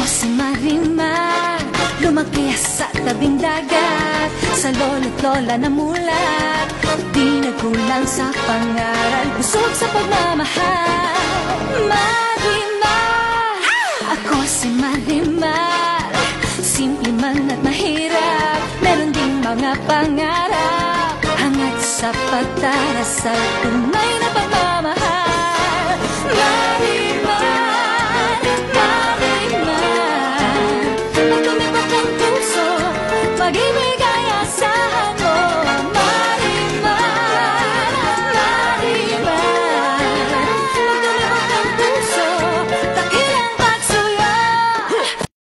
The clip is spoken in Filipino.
si Marimar, lumaki sa tabing dagat, sa lolo't lola na mulat, di nagkulang sa pangaral, busog sa pagmamahal. Marimar, ako si Marimar, simple man at mahirap, meron ding mga pangarap, hangad sa pagdarasal, tunay na pagmamahal. Marimar,